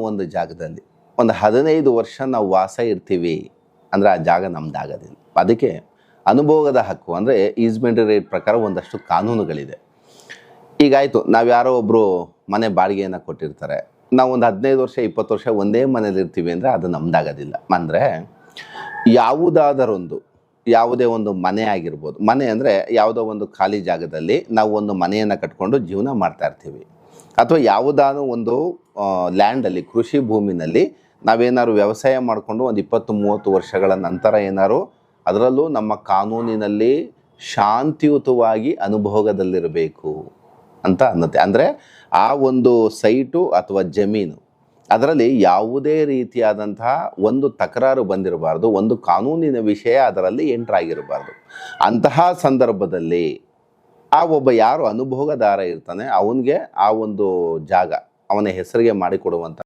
ಒಂದು ಜಾಗದಲ್ಲಿ ಒಂದು 15 ವರ್ಷ ನಾವು ವಾಸ ಇರ್ತೀವಿ ಅಂದರೆ ಆ ಜಾಗ ನಮ್ದಾಗೋದಿಲ್ಲ. ಅದಕ್ಕೆ ಅನುಭೋಗದ ಹಕ್ಕು ಅಂದರೆ ಈಸ್ಮೆಂಟ್ ರೇಟ್ ಪ್ರಕಾರ ಒಂದಷ್ಟು ಕಾನೂನುಗಳಿದೆ. ಈಗಾಯಿತು, ನಾವು ಯಾರೋ ಒಬ್ಬರು ಮನೆ ಬಾಡಿಗೆಯನ್ನು ಕೊಟ್ಟಿರ್ತಾರೆ, ನಾವು ಒಂದು 15 ವರ್ಷ 20 ವರ್ಷ ಒಂದೇ ಮನೇಲಿ ಇರ್ತೀವಿ ಅಂದರೆ ಅದು ನಮ್ದಾಗೋದಿಲ್ಲ. ಅಂದರೆ ಯಾವುದೇ ಒಂದು ಮನೆ ಆಗಿರ್ಬೋದು, ಮನೆ ಅಂದರೆ ಯಾವುದೋ ಒಂದು ಖಾಲಿ ಜಾಗದಲ್ಲಿ ನಾವು ಒಂದು ಮನೆಯನ್ನು ಕಟ್ಕೊಂಡು ಜೀವನ ಮಾಡ್ತಾ ಇರ್ತೀವಿ. ಅಥವಾ ಯಾವುದಾದ್ರೂ ಒಂದು ಲ್ಯಾಂಡಲ್ಲಿ, ಕೃಷಿ ಭೂಮಿನಲ್ಲಿ ನಾವೇನಾದ್ರು ವ್ಯವಸಾಯ ಮಾಡಿಕೊಂಡು ಒಂದು 20-30 ವರ್ಷಗಳ ನಂತರ ಏನಾದ್ರು ಅದರಲ್ಲೂ ನಮ್ಮ ಕಾನೂನಿನಲ್ಲಿ ಶಾಂತಿಯುತವಾಗಿ ಅನುಭೋಗದಲ್ಲಿರಬೇಕು ಅಂತ ಅನ್ನತ್ತೆ. ಅಂದರೆ ಆ ಒಂದು ಸೈಟು ಅಥವಾ ಜಮೀನು ಅದರಲ್ಲಿ ಯಾವುದೇ ರೀತಿಯಾದಂತಹ ಒಂದು ತಕರಾರು ಬಂದಿರಬಾರ್ದು, ಒಂದು ಕಾನೂನಿನ ವಿಷಯ ಅದರಲ್ಲಿ ಎಂಟ್ರಾಗಿರಬಾರ್ದು. ಅಂತಹ ಸಂದರ್ಭದಲ್ಲಿ ಆ ಒಬ್ಬ ಯಾರು ಅನುಭೋಗದಾರ ಇರ್ತಾನೆ ಅವನಿಗೆ ಆ ಒಂದು ಜಾಗ ಅವನ ಹೆಸರಿಗೆ ಮಾಡಿಕೊಡುವಂಥ